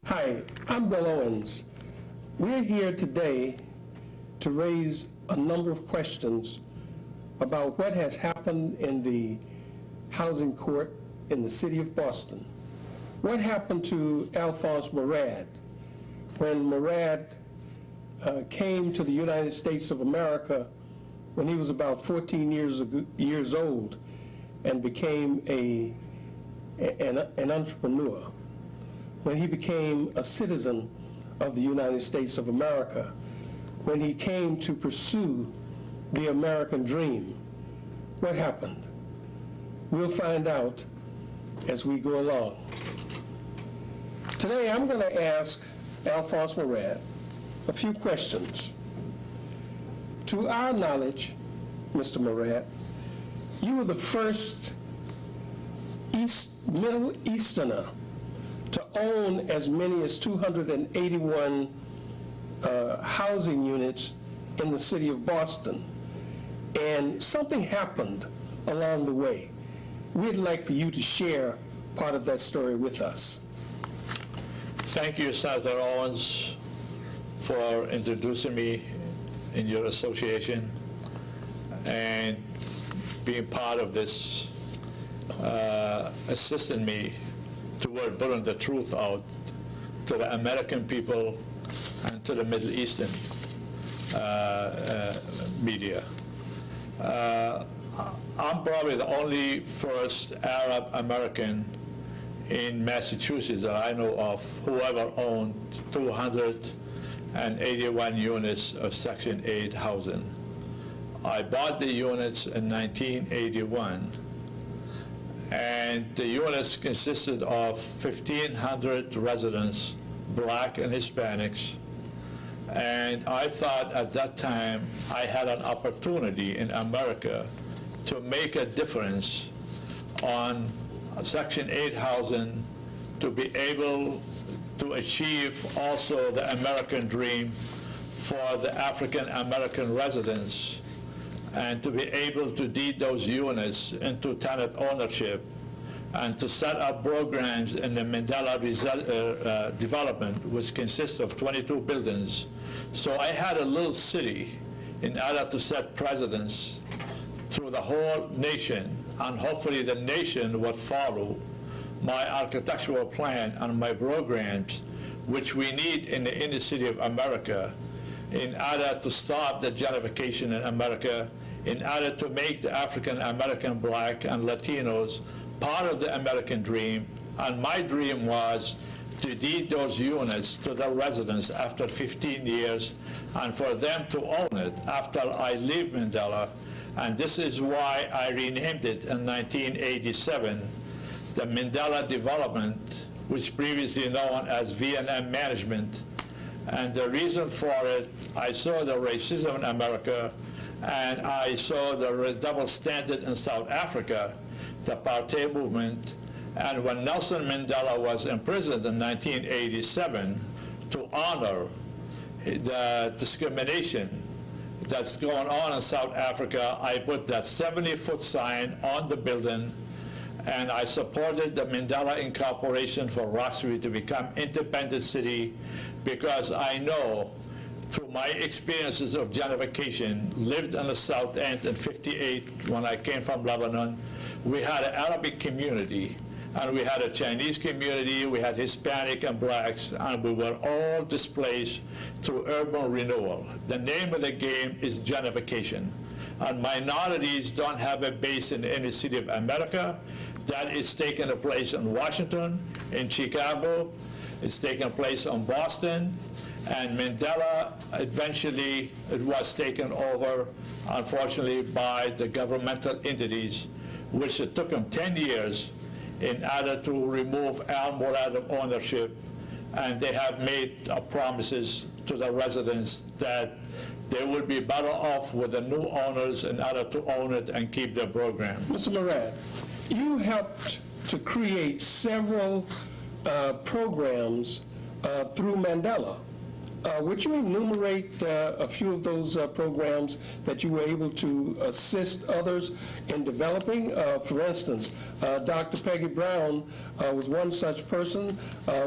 Hi, I'm Bill Owens. We're here today to raise a number of questions about what has happened in the housing court in the city of Boston. What happened to Alphonse Mourad when Mourad came to the United States of America when he was about 14 years old and became an entrepreneur, when he became a citizen of the United States of America, when he came to pursue the American dream. What happened? We'll find out as we go along. Today I'm going to ask Alphonse Mourad a few questions. To our knowledge, Mr. Mourad, you were the first Middle Easterner to own as many as 281 housing units in the city of Boston. And something happened along the way. We'd like for you to share part of that story with us. Thank you, Senator Owens, for introducing me in your association and being part of this, assisting me toward putting the truth out to the American people and to the Middle Eastern media. I'm probably the only first Arab American in Massachusetts that I know of who ever owned 281 units of Section 8 housing. I bought the units in 1981, and the units consisted of 1,500 residents, black and Hispanics, and I thought at that time I had an opportunity in America to make a difference on Section 8 housing, to be able to achieve also the American dream for the African American residents, and to be able to deed those units into tenant ownership, and to set up programs in the Mandela development, which consists of 22 buildings. So I had a little city in order to set precedents through the whole nation, and hopefully the nation would follow my architectural plan and my programs, which we need in the inner city of America, in order to stop the gentrification in America, in order to make the African American, black, and Latinos part of the American dream. And my dream was to deed those units to the residents after 15 years, and for them to own it after I leave Mandela. And this is why I renamed it in 1987, the Mandela Development, which previously known as V&M Management. And the reason for it, I saw the racism in America, and I saw the double standard in South Africa, the apartheid movement. And when Nelson Mandela was imprisoned in 1987, to honor the discrimination that's going on in South Africa, I put that 70-foot sign on the building, and I supported the Mandela Incorporation for Roxbury to become independent city, because I know through my experiences of gentrification, lived in the South End in '58 when I came from Lebanon. We had an Arabic community, and we had a Chinese community, we had Hispanic and blacks, and we were all displaced through urban renewal. The name of the game is gentrification. And minorities don't have a base in any city of America. That is taking place in Washington, in Chicago, it's taking place in Boston, and Mandela, eventually, it was taken over, unfortunately, by the governmental entities, which it took them 10 years in order to remove Al Mourad of ownership, and they have made promises to the residents that they will be better off with the new owners in order to own it and keep their program. Mr. Mourad, you helped to create several programs through Mandela. Would you enumerate a few of those programs that you were able to assist others in developing? For instance, Dr. Peggy Brown was one such person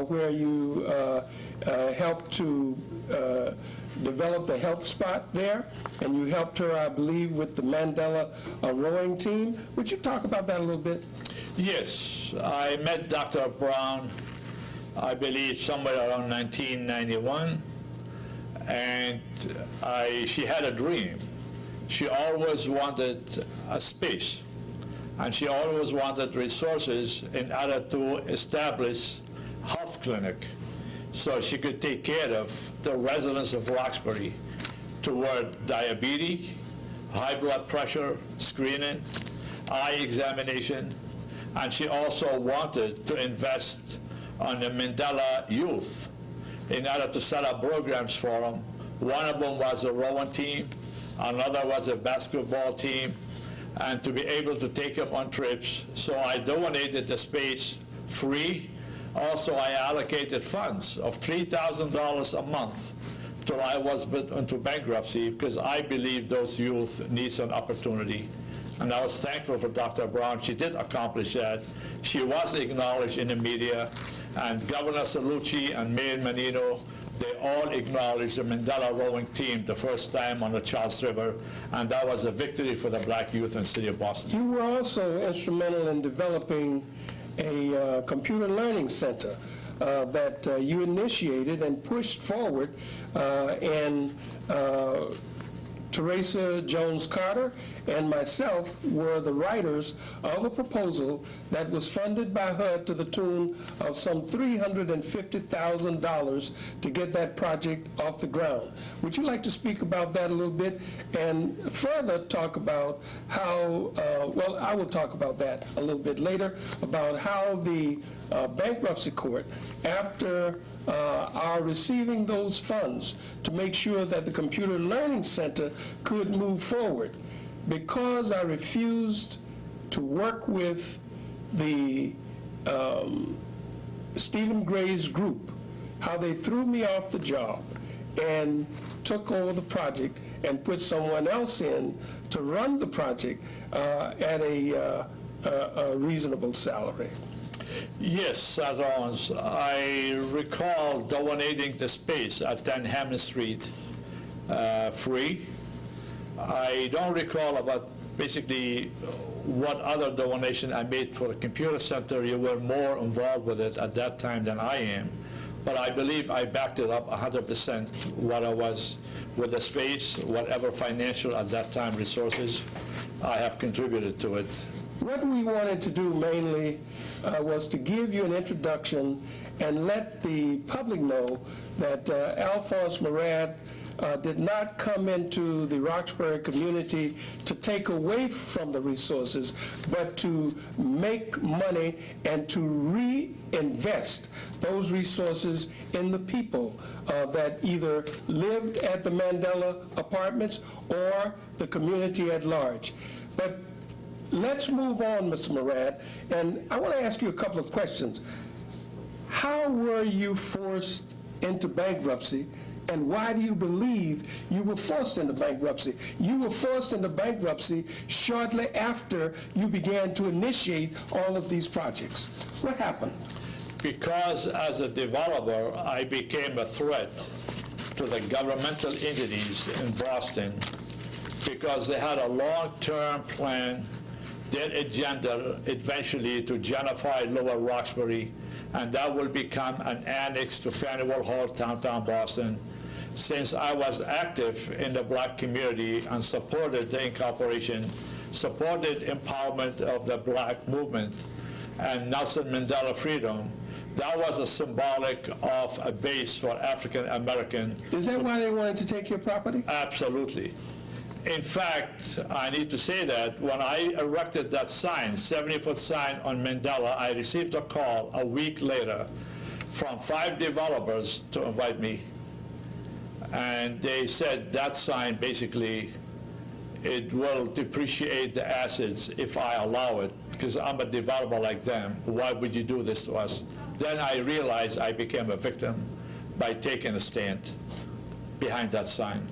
where you helped to develop the health spot there, and you helped her, I believe, with the Mandela rowing team. Would you talk about that a little bit? Yes, I met Dr. Brown, I believe, somewhere around 1991, and she had a dream. She always wanted a space, and she always wanted resources in order to establish a health clinic so she could take care of the residents of Roxbury toward diabetes, high blood pressure screening, eye examination, and she also wanted to invest on the Mandela youth in order to set up programs for them. One of them was a rowing team, another was a basketball team, and to be able to take them on trips. So I donated the space free. Also, I allocated funds of $3,000 a month till I was put into bankruptcy, because I believe those youth needs an opportunity. And I was thankful for Dr. Brown. She did accomplish that. She was acknowledged in the media, and Governor Salucci and Mayor Menino, they all acknowledged the Mandela rowing team the first time on the Charles River, and that was a victory for the black youth in the city of Boston. You were also instrumental in developing a computer learning center that you initiated and pushed forward, and Teresa Jones-Carter and myself were the writers of a proposal that was funded by HUD to the tune of some $350,000 to get that project off the ground. Would you like to speak about that a little bit and further talk about how, well, I will talk about that a little bit later, about how the bankruptcy court, after are receiving those funds to make sure that the Computer Learning Center could move forward. Because I refused to work with the Stephen Gray's group, how they threw me off the job and took over the project and put someone else in to run the project at a reasonable salary. Yes, Alphonse, I recall donating the space at 10 Hammond Street free. I don't recall about basically what other donation I made for the computer center. You were more involved with it at that time than I am. But I believe I backed it up 100% what I was with the space, whatever financial at that time resources I have contributed to it. What we wanted to do mainly was to give you an introduction and let the public know that Alphonse Mourad did not come into the Roxbury community to take away from the resources, but to make money and to reinvest those resources in the people that either lived at the Mandela apartments or the community at large. But let's move on, Mr. Mourad, and I want to ask you a couple of questions. How were you forced into bankruptcy, and why do you believe you were forced into bankruptcy? You were forced into bankruptcy shortly after you began to initiate all of these projects. What happened? Because as a developer, I became a threat to the governmental entities in Boston, because they had a long-term plan, their agenda eventually to gentrify Lower Roxbury, and that will become an annex to Faneuil Hall, downtown Boston. Since I was active in the black community and supported the incorporation, supported empowerment of the black movement and Nelson Mandela freedom, that was a symbolic of a base for African American. Is that why they wanted to take your property? Absolutely. In fact, I need to say that when I erected that sign, 70-foot sign on Mandela, I received a call a week later from 5 developers to invite me. And they said that sign basically, it will depreciate the assets if I allow it, because I'm a developer like them. Why would you do this to us? Then I realized I became a victim. by taking a stand behind that sign.